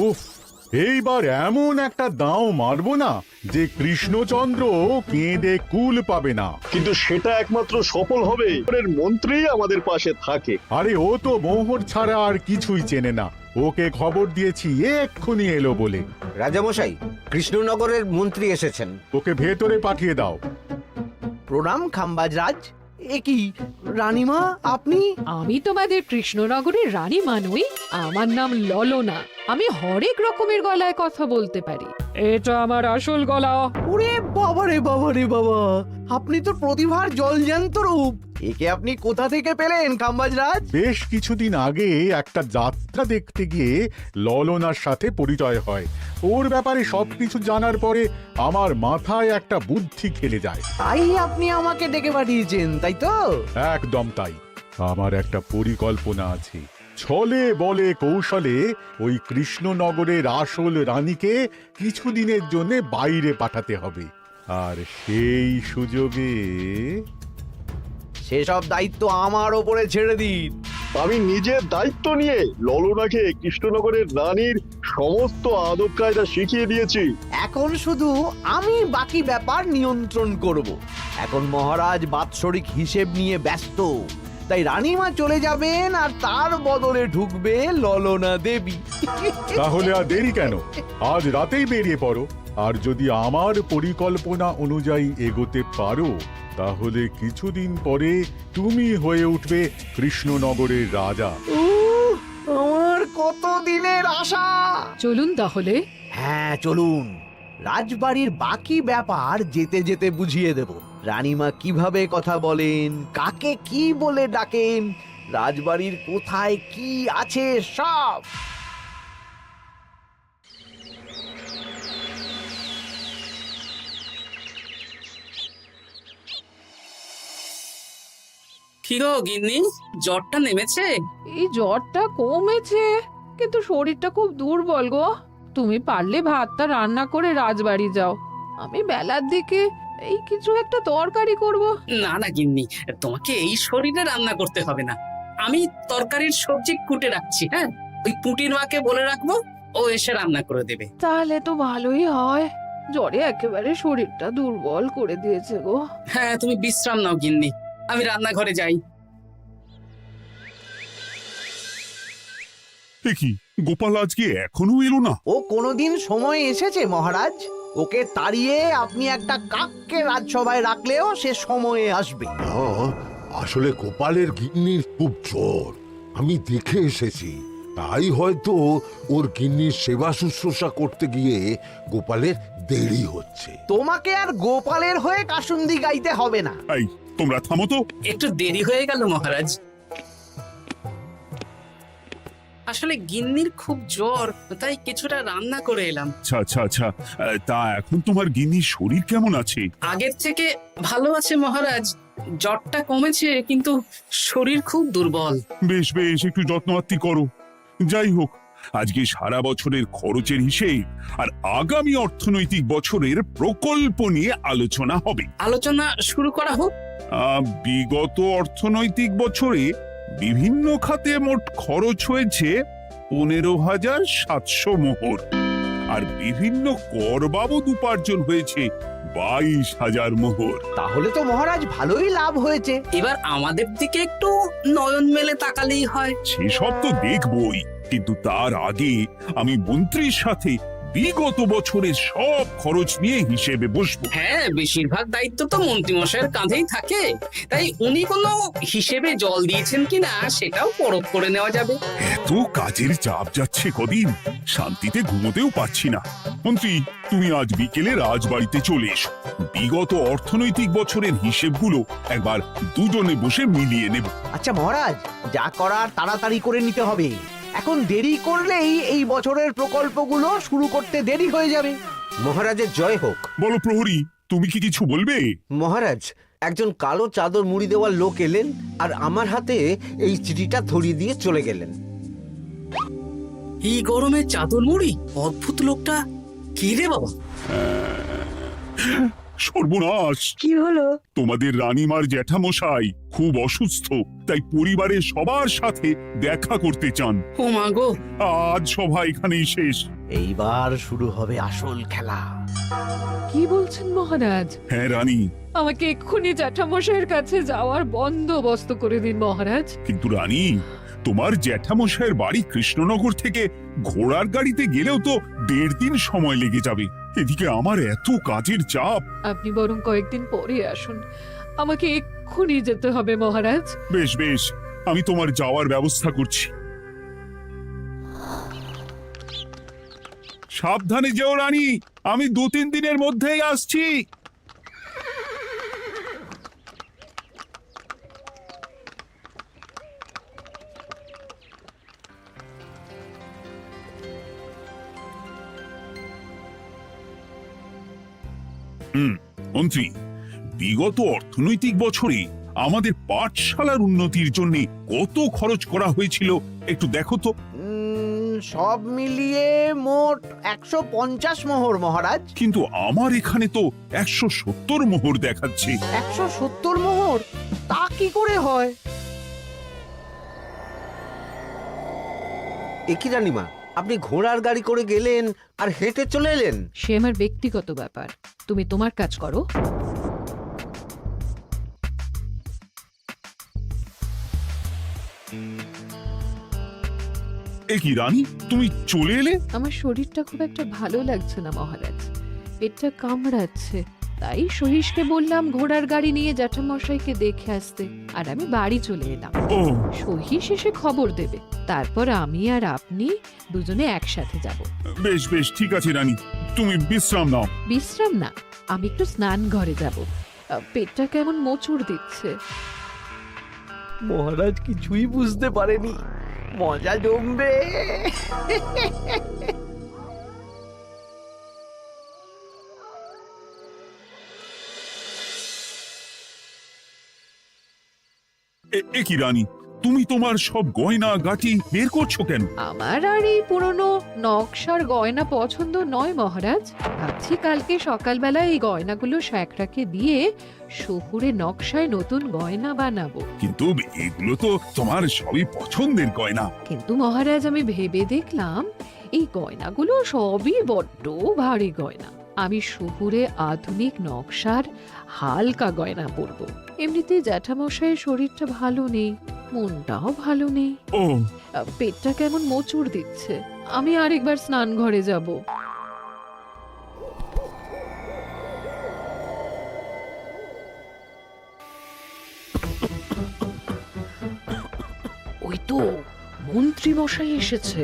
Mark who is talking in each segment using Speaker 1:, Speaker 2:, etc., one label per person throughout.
Speaker 1: উফ, এইবার এমন একটা দাও মারবো না যে কৃষ্ণচন্দ্র কেঁদে কুল পাবে না।
Speaker 2: কিন্তু সেটা একমাত্র সফল হবে এর মন্ত্রী আমাদের পাশে থাকে।
Speaker 1: আরে ও তো মোহর ছাড়া আর কিছুই চেনে না। ওকে খবর দিয়েছি এক্ষুনি এলো বলে।
Speaker 3: রাজামশাই, কৃষ্ণনগরের মন্ত্রী এসেছেন।
Speaker 1: ওকে ভেতরে পাঠিয়ে দাও।
Speaker 4: প্রণাম খাম্বাজরাজ। এ কি রানীমা, আপনি?
Speaker 5: আমি তোমাদের কৃষ্ণনগরের রানী নই। আমার নাম ললনা। আমি হরেক রকমের গলায় কথা বলতে পারি। এটা আমার আসল গলা।
Speaker 4: ওরে বাবা রে বাবা রে বাবা, আপনি তো প্রতিভার জলজ্যান্ত রূপ। একে আপনি কোথা থেকে পেলেন খাম্বাজরাজ?
Speaker 1: বেশ কিছুদিন আগে একটা যাত্রা দেখতে গিয়ে ললনার সাথে পরিচয় হয়। ওর ব্যাপারে সবকিছু জানার পরে আমার মাথায় একটা বুদ্ধি খেলে যায়।
Speaker 4: তাই আপনি আমাকে ডেকে পাঠিয়েছেন, তাই তো?
Speaker 1: একদম তাই। আমার একটা পরিকল্পনা আছে। ছলে বলে কৌশলে ওই কৃষ্ণনগরের আসল রানীকে কিছুদিনের জন্য বাইরে পাঠাতে হবে, আর সেই সুযোগে
Speaker 4: সেসব দায়িত্ব আমার ওপরে ছেড়ে দিন।
Speaker 2: আমি নিজের দায়িত্ব নিয়ে ললনাকে কৃষ্ণনগরের রানীর সমস্ত আদব কায়দা শিখিয়ে দিয়েছি।
Speaker 4: এখন শুধু আমি বাকি ব্যাপার নিয়ন্ত্রণ করব। এখন মহারাজ বাৎসরিক হিসেব নিয়ে ব্যস্ত, তাই রানীমা চলে যাবেন আর তার বদলে ঢুকবে ললনা দেবী।
Speaker 1: তাহলে আর দেরি কেন? আজ রাতেই বেরিয়ে পড়ো। আর যদি আমার পরিকল্পনা অনুযায়ী এগোতে পারো, তাহলে কিছুদিন পরে তুমি হয়ে উঠবে কৃষ্ণনগরের রাজা।
Speaker 4: আমার কত দিনের আশা।
Speaker 5: চলুন তাহলে।
Speaker 4: হ্যাঁ চলুন, রাজবাড়ির বাকি ব্যাপার যেতে যেতে বুঝিয়ে দেব। রানীমা কিভাবে কথা বলেন, কাকে কি বলে ডাকেন, রাজবাড়ির কোথায় কি আছে সব।
Speaker 6: কি গো গিন্নি, জ্বরটা নেমেছে?
Speaker 5: এই জ্বরটা কমেছে, কিন্তু শরীরটা খুব দুর্বল গো। তুমি পারলে ভাতটা রান্না করে রাজবাড়ি যাও। আমি বেলার দিকে এই কিছু একটা তরকারি করব।
Speaker 6: না না গিন্নি, তোমাকে এই শরীরে রান্না করতে হবে না। আমি তরকারির সবজি কুটে রাখছি। হ্যাঁ, ওই পুটির মাকে বলে রাখবো, ও এসে রান্না করে দেবে।
Speaker 5: তাহলে তো ভালোই হয়। জ্বরে একেবারে শরীরটা দুর্বল করে দিয়েছে গো।
Speaker 6: হ্যাঁ, তুমি বিশ্রাম নাও গিন্নি, আমি রান্নাঘরে যাই।
Speaker 7: কি গোপাল আজকে এখনো এলো না?
Speaker 4: ও কোনোদিন সময় এসেছে মহারাজ? ওকে তাড়িয়ে আপনি একটা কাককে রাজসভায় রাখলেও সে সময়ে আসবে।
Speaker 8: না, আসলে গোপালের গিন্নির খুব জ্বর, আমি দেখে এসেছি। তাই হয়তো ওর গিন্নির সেবা শুশ্রূষা করতে গিয়ে গোপালের দেরি হচ্ছে।
Speaker 4: তোমাকে আর গোপালের হয়ে কাসুন্দি গাইতে হবে না।
Speaker 7: এই তোমরা থামো তো।
Speaker 6: একটু দেরি হয়ে গেল মহারাজ। আসলে গিন্নির খুব জ্বর, তাই কিছুটা রান্না করে এলাম।
Speaker 7: আচ্ছা আচ্ছা আচ্ছা, তা এখন তোমার গিন্নির শরীর কেমন আছে?
Speaker 6: আগের থেকে ভালো আছে মহারাজ। জ্বরটা কমেছে, কিন্তু শরীর খুব দুর্বল।
Speaker 7: বেশ বেশ, একটু যত্নআত্তি করো। যাই হোক, আজকে সারা বছরের খরচের হিসেব আর আগামী অর্থনৈতিক বছরের প্রকল্প নিয়ে আলোচনা হবে।
Speaker 6: আলোচনা শুরু করা হোক।
Speaker 7: বিগত অর্থনৈতিক বছরে বিভিন্ন খাতে মোট খরচ হয়েছে 15,700 মোহর, আর বিভিন্ন কর বাবদ উপার্জন হয়েছে 22,000 মোহর।
Speaker 4: তাহলে তো মহারাজ ভালোই লাভ হয়েছে।
Speaker 6: এবার আমাদের দিকে একটু নয়ন মেলে তাকালেই হয়।
Speaker 7: সেসব তো দেখবই, কিন্তু তার আগে আমি মন্ত্রীর সাথে বিগত বছরের সব খরচ নিয়ে হিসেবে বসবো।
Speaker 6: হ্যাঁ, বেশিরভাগ দায়িত্ব তো মন্ত্রীমশাইয়ের কাঁধেই থাকে, তাই উনি কোনো হিসেবে জল দিয়েছেন কিনা সেটাও পরখ করে নেওয়া যাবে।
Speaker 7: এত কাজের চাপ যাচ্ছে কদিন, শান্তিতে ঘুমোতেও পারছি না। মন্ত্রী, তুমি আজ বিকেলে রাজবাড়িতে চলে এসো। বিগত অর্থনৈতিক বছরের হিসেবগুলো একবার দুজনে বসে মিলিয়ে নেব।
Speaker 4: আচ্ছা মহারাজ, যা করার তাড়াতাড়ি করে নিতে হবে। এখন দেরি করলেই এই বছরের প্রকল্পগুলো শুরু করতে দেরি হয়ে যাবে।
Speaker 3: মহারাজের জয় হোক।
Speaker 7: বলো প্রহরী, তুমি কি কিছু বলবে?
Speaker 3: মহারাজ, একজন কালো চাদর মুড়ি দেওয়ার লোক এলেন আর আমার হাতে এই চিঠিটা ধরিয়ে দিয়ে চলে গেলেন।
Speaker 6: এই গরমে চাদর মুড়ি? অদ্ভুত লোকটা। কি রে বাবা?
Speaker 7: সর্বনাশ!
Speaker 9: কি হলো?
Speaker 7: তোমাদের রানীমার জ্যাঠামশাই খুব অসুস্থ, তাই পরিবারের সবার সাথে দেখা করতে চান।
Speaker 6: ও মা গো,
Speaker 7: আজ সভা এখানেই শেষ।
Speaker 4: এইবার শুরু হবে আসল খেলা।
Speaker 5: কি বলছেন মহারাজ?
Speaker 7: হ্যাঁ রানী,
Speaker 5: আমাকে এক্ষুনি জ্যাঠামশাইয়ের কাছে যাওয়ার বন্দোবস্ত করে দিন মহারাজ।
Speaker 7: কিন্তু রানী, তোমার জ্যাঠামশাইয়ের বাড়ি কৃষ্ণনগর থেকে ঘোড়ার গাড়িতে গেলেও তো 1.5 দিন সময় লেগে যাবে। এদিকে আমার এত কাজের চাপ।
Speaker 5: আপনি বরং কয়েকদিন পরে আসুন, আমাকে এক্ষুনি যেতে হবে মহারাজ।
Speaker 7: বেশ বেশ, আমি তোমার যাওয়ার ব্যবস্থা করছি। সাবধানে যেও রানী, আমি 2-3 দিনের মধ্যেই আসছি। মন্ত্রী, বিগত অর্থনৈতিক বছরে আমাদের পাঠশালার উন্নতির জন্য কত খরচ করা হয়েছিল একটু দেখো তো।
Speaker 4: সব মিলিয়ে মোট 150 মোহর মহারাজ।
Speaker 7: কিন্তু আমার এখানে তো 170 মোহর দেখাচ্ছে।
Speaker 4: 170 মোহর? তা কি করে হয়?
Speaker 3: একই রানীমা, আপনি ঘোড়ার গাড়ি করে গেলেন আর হেঁটে চলে এলেন?
Speaker 5: সে আমার ব্যক্তিগত ব্যাপার, তুমি তোমার কাজ করো।
Speaker 7: এ কি রানী, তুমি চলে এলে?
Speaker 5: আমার শরীরটা খুব একটা ভালো লাগছে না মহারাজ, পেটটা কামড়াচ্ছে। তাই সহিসকে বললাম ঘোড়ার গাড়ি নিয়ে জ্যাঠামশাইকে দেখে আসতে, আর আমি বাড়ি চলে এলাম।
Speaker 7: ও,
Speaker 5: সহিস এসে খবর দেবে, তারপর আমি আর আপনি দুজনে একসাথে যাব।
Speaker 7: বেশ বেশ, ঠিক আছে রানী, তুমি বিশ্রাম নাও।
Speaker 5: বিশ্রাম না, আমি একটু স্নান ঘরে যাব, পেটটা কেমন মোচড় দিচ্ছে।
Speaker 4: মহারাজ কিছুই বুঝতে পারেনি, মজা জমবে।
Speaker 7: এ কি রানী, তুমি তোমার সব গয়না গাটি বের করছো কেন?
Speaker 5: আমার আর এই পুরনো নকশার গয়না পছন্দ নয় মহারাজ। ভাবছি কালকে সকালবেলা এই গয়নাগুলো শ্যাকরাকে দিয়ে শহুরে নকশায় নতুন গয়না বানাবো।
Speaker 7: কিন্তু এগুলো তো তোমার সবই পছন্দের গয়না।
Speaker 5: কিন্তু মহারাজ, আমি ভেবে দেখলাম এই গয়নাগুলো সবই বড্ড ভারী গয়না। আমি শহুরে আধুনিক নকশার হালকা গয়না পরবো। এমনিতে জ্যাঠামশাইয়ের শরীরটা ভালো নেই, মনটাও ভালো নেই,
Speaker 7: ও,
Speaker 5: পেটটা কেমন মোচড় দিচ্ছে। আমি আরেকবার স্নান ঘরে যাব। ওই তো মন্ত্রী মশাই এসেছে।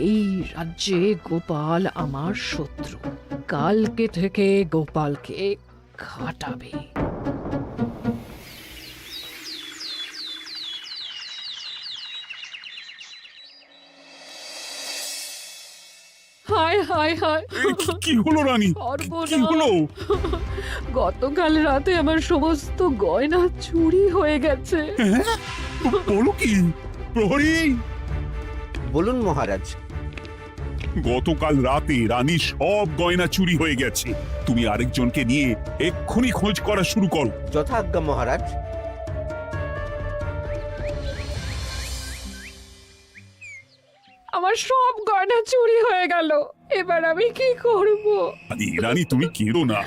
Speaker 5: এই রাজ্যে গোপাল আমার শত্রু, কালকে থেকে গোপালকে খাটাবে। হায় হায় হায়,
Speaker 7: কি হলো রানী, কি হলো?
Speaker 5: গতকাল রাতে আমার সমস্ত গয়না চুরি হয়ে গেছে।
Speaker 7: হ্যাঁ? বলো কি প্রহরী?
Speaker 3: বলুন মহারাজ।
Speaker 7: গতকাল রাতে রানীর সব গয়না চুরি হয়ে গেছে। তুমি আরেকজনকে নিয়ে এক্ষুনি খোঁজ করা শুরু করো।
Speaker 3: যথাজ্ঞা মহারাজ।
Speaker 5: আমার সব গয়না চুরি হয়ে গেল, এবার আমি কি করব?
Speaker 7: রানী তুমি কেঁদো না,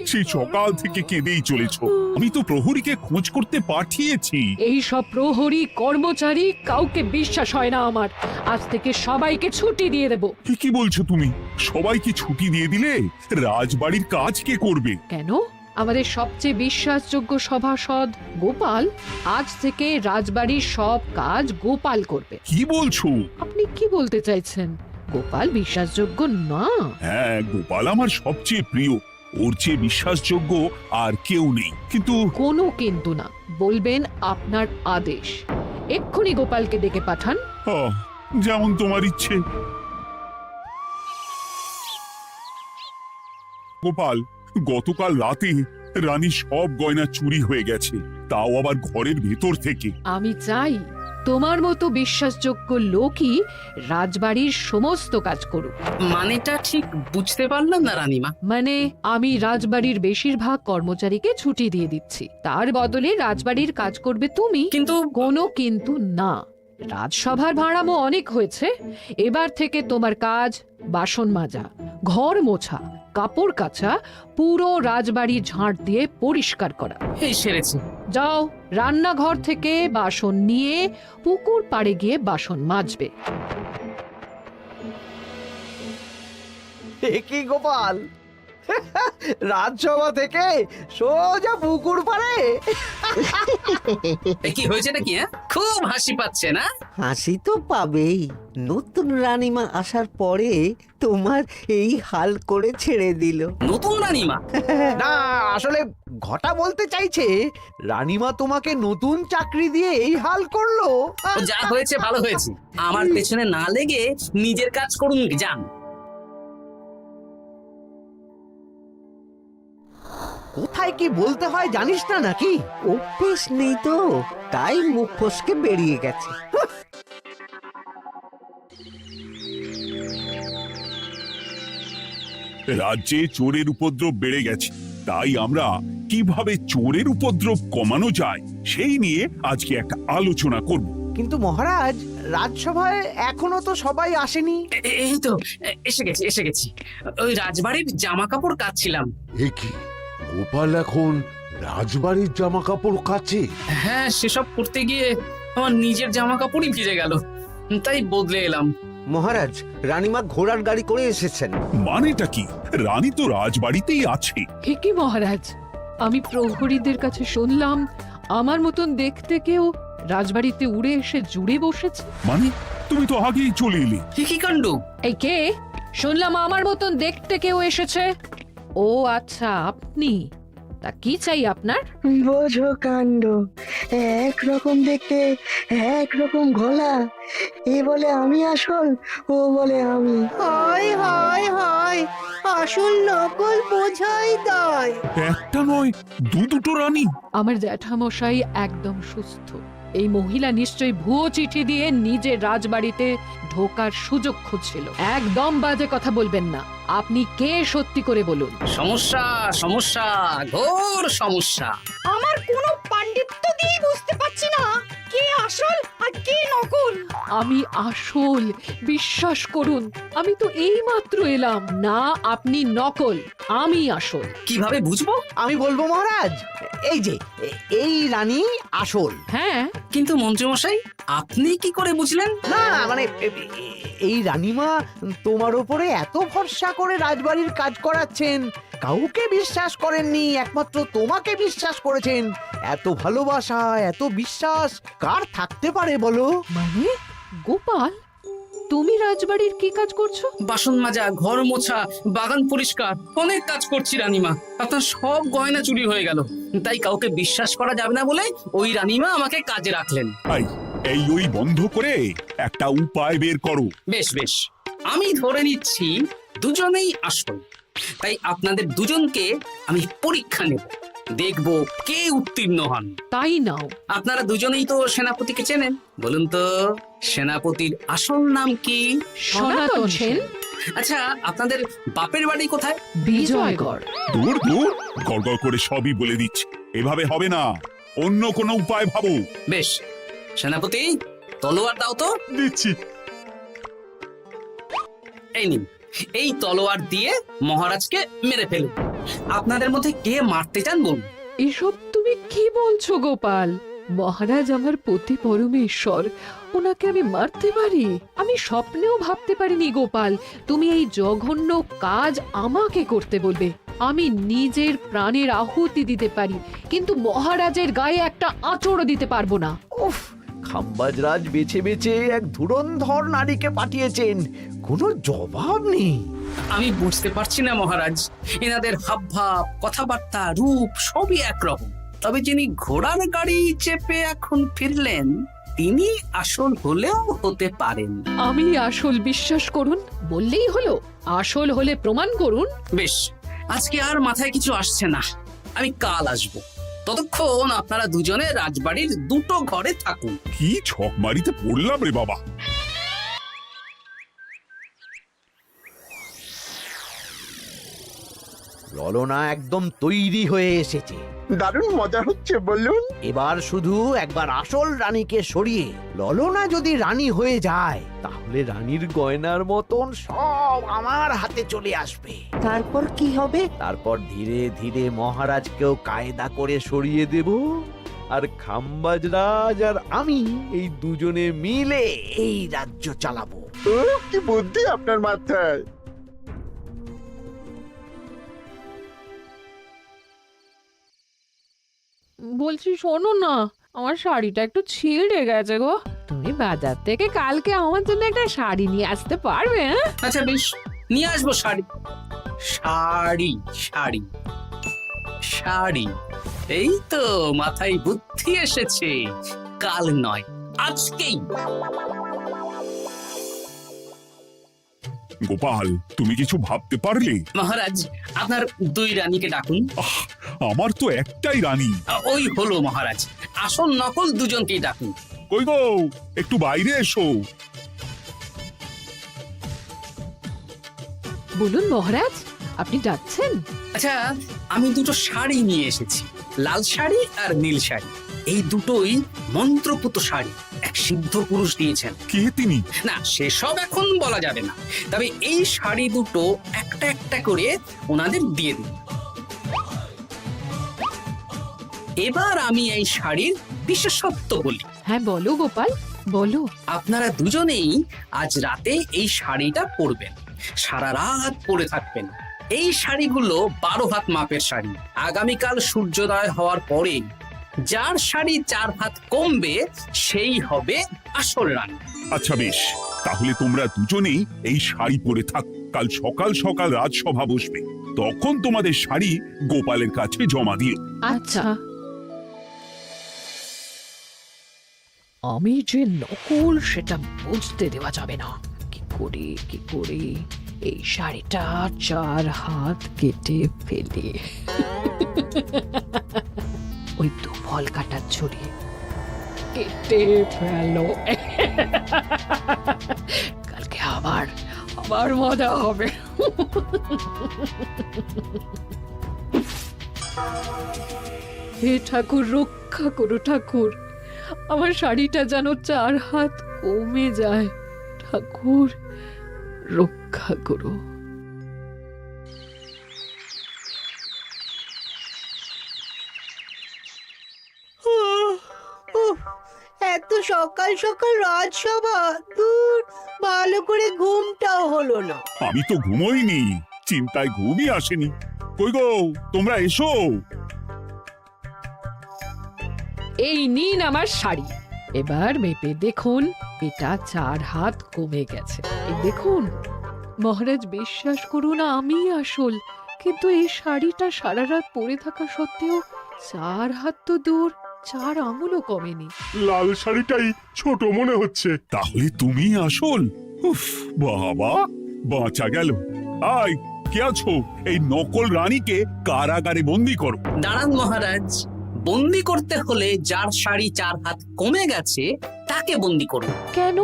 Speaker 7: সেই সকাল থেকে কেঁদেই চলেছ। আমি তো প্রহরীকে খোঁজ করতে পাঠিয়েছি।
Speaker 5: এই সব প্রহরী কর্মচারী কাউকে বিশ্বাস হয় না আমার। আজ থেকে সবাইকে ছুটি দিয়ে দেব।
Speaker 7: কি বলছো তুমি? সবাইকে ছুটি দিয়ে দিলে রাজবাড়ির কাজ কে করবে?
Speaker 5: কেন? আমাদের সবচেয়ে বিশ্বাসযোগ্য সভাসদ গোপাল আজ থেকে রাজবাড়ির সব কাজ গোপাল করবে।
Speaker 7: কি বলছো?
Speaker 5: আপনি কি বলতে চাইছেন? গোপাল বিশ্বাসযোগ্য না?
Speaker 7: হ্যাঁ, গোপাল আমার সবচেয়ে প্রিয়। ওর চেয়ে বিশ্বাসযোগ্য আর কেউ নেই। কিন্তু
Speaker 5: কোনো কিন্তু না, বলবেন আপনার আদেশ। এক্ষুনি গোপালকে ডেকে পাঠান।
Speaker 7: যেমন তোমার ইচ্ছে। গোপাল, গতকাল রাতে রানীর সব গয়না চুরি হয়ে গেছে, তাও আবার ঘরের ভেতর থেকে।
Speaker 5: আমি চাই তোমার মতো বিশ্বাসযোগ্য লোকই রাজবাড়ির সমস্ত কাজ করুক।
Speaker 6: মানেটা ঠিক বুঝতে পারলাম না রানীমা।
Speaker 5: মানে আমি রাজবাড়ির বেশিরভাগ কর্মচারীকে ছুটি দিয়ে দিচ্ছি, তার বদলে রাজবাড়ির কাজ করবে তুমি।
Speaker 6: কিন্তু
Speaker 5: কোনো কিন্তু না, রাজসভার ভাড়ামো অনেক হয়েছে। এবার থেকে তোমার কাজ বাসন মাজা, ঘর মোছা, কাপড় কাচা, পুরো রাজবাড়ি ঝাঁট দিয়ে পরিষ্কার করা।
Speaker 6: এই সেরেছে।
Speaker 5: যাও, রান্নাঘর থেকে বাসন নিয়ে পুকুর পাড়ে গিয়ে বাসন মাজবে।
Speaker 4: এ কি গোপাল, রাজসভা থেকে সোজা পুকুর পাড়ে?
Speaker 6: কি হয়েছে নাকি? খুব হাসি পাচ্ছে না?
Speaker 3: হাসি তো পাবেই, নতুন রানীমা আসার পরে তোমার এই হাল করে ছেড়ে দিল।
Speaker 6: নতুন রানীমা?
Speaker 4: না, আসলে ঘটা বলতে চাইছে রানীমা তোমাকে নতুন চাকরি দিয়ে এই হাল করলো।
Speaker 6: ও যা হয়েছে ভালো হয়েছে, আমার পেছনে না লেগে নিজের কাজ করুন যান।
Speaker 4: কোথায় কি বলতে হয় জানিস না নাকি?
Speaker 3: অভ্যেস নেই তো, তাই মুখ ফসকে বেরিয়ে গেছে।
Speaker 7: রাজ্যে চোরের উপদ্রব বেড়ে গেছে, তাই আমরা কিভাবে চোরের উপদ্রব কমানো যায় সেই নিয়ে আজকে একটা আলোচনা করব।
Speaker 4: কিন্তু মহারাজ, রাজসভায় এখনো তো সবাই আসেনি।
Speaker 6: এই তো এসে গেছি। ওই রাজবাড়ির জামা কাপড় কাচ্ছিলাম।
Speaker 8: এ কি, গোপাল এখন রাজবাড়ির জামা কাপড় কাচে?
Speaker 6: হ্যাঁ, সেসব করতে গিয়ে আমার নিজের জামা কাপড়ই ভিজে গেল, তাই বদলে এলাম।
Speaker 3: মহারাজ, রানীমা ঘোড়ার গাড়ি করে এসেছেন।
Speaker 7: মানেটা কি? রানী তো রাজবাড়িতেই আছে।
Speaker 5: কি মহারাজ, আমি প্রহরীদের কাছে শুনলাম আমার মতন দেখতে কেউ রাজবাড়িতে উড়ে এসে জুড়ে বসেছে।
Speaker 7: মানে তুমি তো আগেই চলে এলে।
Speaker 6: কি কাণ্ড!
Speaker 5: এই কে? শুনলাম আমার মতন দেখতে কেউ এসেছে। ও আচ্ছা, আপনি। তা কি চাই আপনার?
Speaker 9: বোঝো কাণ্ড, একরকম দেখতে একরকম গলা, এ বলে আমি আসল, ও বলে আমি।
Speaker 10: হায় হায় হায়, আসল নকল বোঝাই দায়।
Speaker 7: একটা নয়, দুটো রানী।
Speaker 5: আমার জ্যাঠামশাই একদম সুস্থ। এই মহিলা নিশ্চয়ই ভুয়ো চিঠি দিয়ে নিজের রাজবাড়িতে ঢোকার সুযোগ খুঁজছিল। একদম বাজে কথা বলবেন না। আপনি কে সত্যি করে বলুন।
Speaker 6: সমস্যা সমস্যা, ঘোর সমস্যা।
Speaker 10: আমার কোনো পাণ্ডিত্য দিয়ে বুঝতে পারছি না কে আসল আর কে নকল।
Speaker 5: আমি আসল, বিশ্বাস করুন। আমি তো এই মাত্র এলাম। না, আপনি নকল, আমি আসল।
Speaker 6: কিভাবে বুঝবো?
Speaker 4: আমি বলবো মহারাজ, এই যে এই রানী আসল।
Speaker 5: হ্যাঁ,
Speaker 6: কিন্তু মন্ত্রীমশাই, আপনি কি করে বুঝলেন?
Speaker 4: না মানে এই রানীমা তোমার উপরে এত ভরসা করে রাজবাড়ির কাজ করাচ্ছেন, কাউকে বিশ্বাস করেননি, একমাত্র তোমাকে বিশ্বাস করেছেন। এত ভালোবাসা, এত বিশ্বাস কার থাকতে পারে বলো?
Speaker 5: মানে গোপাল, তুমি রাজবাড়ির কি কাজ করছো?
Speaker 6: বাসন মাজা, ঘর মোছা, বাগান পরিষ্কার, অনেক কাজ করছি রানীমা। আপনার সব গয়না চুরি হয়ে গেল, তাই কাউকে বিশ্বাস করা যাবে না বলে ওই রানীমা আমাকে কাজে রাখলেন।
Speaker 7: এই ওই বন্ধ করে একটা উপায় বের করো।
Speaker 6: বেশ বেশ, আমি ধরে নিচ্ছি দুজনেই আসল। তাই আপনাদের দুজনকে আমি পরীক্ষা নেব, দেখব কে উত্তীর্ণ হন।
Speaker 5: তাই নাও।
Speaker 6: আপনারা দুজনেই তো সেনাপতিকে চেনেন, বলুন তো সেনাপতির আসল নাম কি?
Speaker 5: সনাতন সেন।
Speaker 6: আচ্ছা, আপনাদের বাপের বাড়ি কোথায়?
Speaker 5: বিজয়গড়।
Speaker 7: দূর দূর, গড়গড় করে সবই বলে দিচ্ছে। এভাবে হবে না, অন্য কোনো উপায় ভাবো।
Speaker 6: বেশ, সেনাপতি তলোয়ার দাও তো।
Speaker 1: দিচ্ছি।
Speaker 6: এই নিন, এই তলোয়ার দিয়ে মহারাজকে মেরে ফেলুন। আপনাদের মধ্যে কে মারতে চান বলুন।
Speaker 5: এসব তুমি কি বলছো গোপাল? মহারাজ আমার পতি পরমেশ্বর, ওনাকে আমি মারতে পারি? আমি স্বপ্নেও ভাবতে পারিনি গোপাল তুমি এই জঘন্য কাজ আমাকে করতে বলবে। আমি নিজের প্রাণের আহুতি দিতে পারি, কিন্তু মহারাজের গায়ে একটা আঁচড়ও দিতে পারবো না।
Speaker 4: উফ, খাম্বাজরাজ বেছে বেছে এক ধুরন্ধর নারীকে পাঠিয়েছেন, কোনো জবাব নেই।
Speaker 6: আমি বুঝতে পারছি না মহারাজ, এনাদের হাবভাব, কথাবার্তা, রূপ সবই একরকম। তবে যিনি ঘোড়ার গাড়ি চেপে এখন ফিরলেন, তিনি আসল হলেও হতে পারেন।
Speaker 5: আমি আসল, বিশ্বাস করুন। বললেই হলো? আসল হলে প্রমাণ করুন।
Speaker 6: বেশ, আজকে আর মাথায় কিছু আসছে না। আমি কাল আসবো। ততক্ষণ আপনারা দুজনে রাজবাড়ির দুটো ঘরে থাকুন।
Speaker 7: কি ছকমারিতে পড়লাম রে বাবা।
Speaker 4: ললনা একদম তৈরি হয়ে এসেছে।
Speaker 2: দারুণ মজা হচ্ছে বলুন।
Speaker 4: এবার শুধু একবার আসল রানীকে সরিয়ে ললনা যদি রানী হয়ে যায়, তাহলে রানীর গয়নার মতন সব আমার হাতে চলে আসবে।
Speaker 3: তারপর কি হবে?
Speaker 4: তারপর ধীরে ধীরে মহারাজকেও কায়দা করে সরিয়ে দেব, আর খাম্বাজ রাজ আর আমি এই দুজনে মিলে এই রাজ্য চালাবো।
Speaker 2: কি বুদ্ধি আপনার মাথায়।
Speaker 5: বলছি শোনো না, আমার শাড়িটা একটু ছিঁড়ে গেছে গো। তুমি বাজার থেকে কালকে আমার জন্য একটা শাড়ি নিয়ে আসতে পারবে? হ্যাঁ?
Speaker 6: আচ্ছা বেশ, নিয়ে আসবো শাড়ি। শাড়ি শাড়ি শাড়ি, এই তো মাথায় বুদ্ধি এসেছে। কাল নয়, আজকেই।
Speaker 7: গোপাল, তুমি কিছু ভাবতে পারলে?
Speaker 6: মহারাজ, আপনার দুই রানীকে ডাকুন।
Speaker 7: আমার তো একটাই রানী।
Speaker 6: ওই হলো মহারাজ, আসল নকল দুজনকেই ডাকুন।
Speaker 7: কই গো, একটু বাইরে এসো।
Speaker 5: বলুন মহারাজ, আপনি ডাকছেন?
Speaker 6: আচ্ছা, আমি দুটো শাড়ি নিয়ে এসেছি, লাল শাড়ি আর নীল শাড়ি। এই দুটোই মন্ত্রপুত শাড়ি, এক সিদ্ধ পুরুষ দিয়েছেন।
Speaker 7: কে তিনি?
Speaker 6: না, সেসব এখন বলা যাবে না, তবে এই শাড়ি দুটো একটা একটা করে ওনাদের দিয়ে দিন। এবার আমি এই শাড়ির বিশেষত্ব বলি।
Speaker 5: হ্যাঁ বলো গোপাল, বলো।
Speaker 6: আপনারা দুজনেই আজ রাতে এই শাড়িটা পরবেন, সারা রাত পরে থাকবেন। এই শাড়িগুলো 12 হাত মাপের শাড়ি। আগামীকাল সূর্যোদয় হওয়ার পরে যার শাড়ি 4 হাত কমবে সেই হবে আসল রানী।
Speaker 7: আচ্ছা বেশ, তাহলে তোমরা দুজনেই এই শাড়ি পরে থাক। কাল সকাল সকাল রাজসভা বসবে, তখন তোমাদের শাড়ি গোপালের কাছে জমা দিও।
Speaker 5: আচ্ছা। আমি যে নকল সেটা বুঝতে দেওয়া যাবে না। কি করে এই শাড়িটা 4 হাত কেটে ফেলে ওই তো ফল কাটার ছড়ি কেটে ফেলো। কালকে আবার মজা হবে। হে ঠাকুর, রক্ষা করো ঠাকুর, আমার শাড়িটা যেন 4 হাত কমে যায়। ঠাকুর রক্ষা করো।
Speaker 10: এত সকাল সকাল রাজসভা, দূর, ভালো করে ঘুমটাও হলো না।
Speaker 7: আমি তো ঘুমোইনি, চিন্তায় ঘুমই আসেনি। কই গো, তোমরা এসো।
Speaker 5: এই নিন আমার শাড়ি, এবার মেপে দেখুন, এটা 4 হাত কমে গেছে। এই দেখুন মহারাজ, বিশ্বাস করুন আমি আসল, কিন্তু এই শাড়িটা সারা রাত পরে থাকা সত্ত্বেও 4 হাত তো দূর, 4 আঙুলও কমেনি।
Speaker 1: লাল শাড়িটাই ছোট মনে হচ্ছে।
Speaker 7: তাহলে তুমি আসল? উফ বাবা, বাঁচা গেল। আয়, কে আছো? এই নকল রানীকে কারাগারে বন্দি করো।
Speaker 6: দাঁড়ান মহারাজ, বন্দি করতে হলে যার শাড়ি 4 হাত কমে গেছে তাকে বন্দি করুন।
Speaker 5: কেন?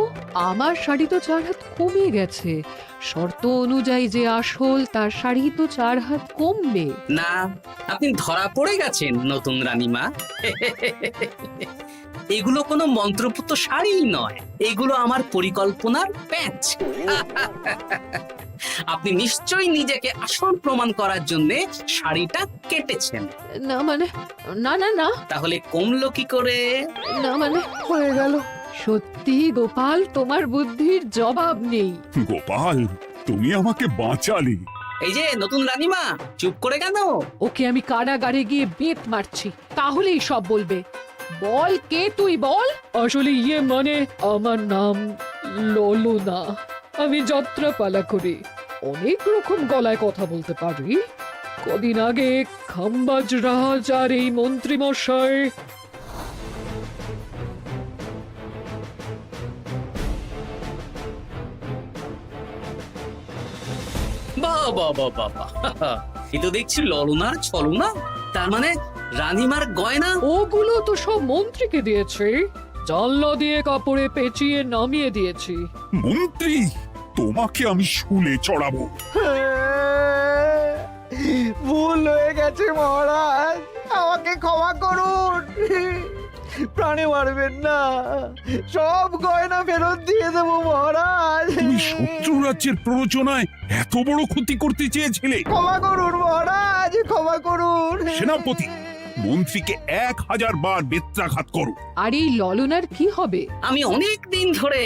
Speaker 5: আমার শাড়ি তো 4 হাত কমে গেছে। শর্ত অনুযায়ী যে আসল তার শাড়ি তো 4 হাত কমবে
Speaker 6: না, আপনি ধরা পড়ে গেছেন নতুন রানীমা। এগুলো কোনো মন্ত্রপুত শাড়ি নয়, এগুলো আমার পরিকল্পনার প্যাচ। আপনি নিশ্চয়ই নিজেকে আসল প্রমাণ করার জন্য শাড়িটা কেটেছেন।
Speaker 5: না মানে, না না না,
Speaker 6: তাহলে কমলো কি করে?
Speaker 5: না মানে হয়ে গেল। সত্যি গোপাল, তোমার বুদ্ধির জবাব নেই।
Speaker 7: গোপাল, তুমি আমাকে বাঁচালে।
Speaker 6: এই যে নতুন রানীমা, চুপ করে কেন?
Speaker 5: ওকে আমি কারাগারে গিয়ে বেত মারছি, তাহলেই সব বলবে। বল, কে তুই বল। আসলে মানে আমার নাম ললনা, আমি যাত্রাপালা করি, অনেক রকম গলায় কথা বলতে পারি। কদিন আগে খাম্বাজ রাজ আর এই মন্ত্রী মশাই
Speaker 6: বাহ বাহ বাহ বাহ, এ তো দেখছি ললনার ছলনা। তার মানে রানীমার গয়না?
Speaker 5: ওগুলো তো সব মন্ত্রীকে দিয়েছি, জানলা দিয়ে কাপড়ে পেঁচিয়ে নামিয়ে দিয়েছি।
Speaker 7: মন্ত্রী, তোমাকে আমি শুলে চড়াবো।
Speaker 4: ভুল হয়ে গেছে মহারাজ, আমাকে ক্ষমা করুন। প্রাণে মারবেন না, সব গয়না ফেরত দিয়ে দেবো মহারাজ।
Speaker 7: তুমি শত্রু রাজ্যের প্ররোচনায় এত বড় ক্ষতি করতে চেয়েছিলে?
Speaker 4: ক্ষমা করুন মহারাজ, ক্ষমা করুন।
Speaker 7: সেনাপতি, মন্ত্রীকে 1000 বার বেত্রাঘাত করো।
Speaker 5: আর এই ললনার কি হবে?
Speaker 6: আমি অনেক দিন ধরে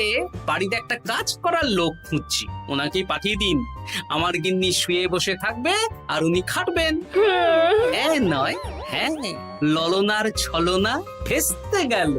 Speaker 6: বাড়িতে একটা কাজ করার লোক খুঁজছি, ওনাকে পাঠিয়ে দিন। আমার গিন্নি শুয়ে বসে থাকবে আর উনি খাটবেন। নয়, হ্যাঁ, ললনার ছলনা ভেস্তে গেল।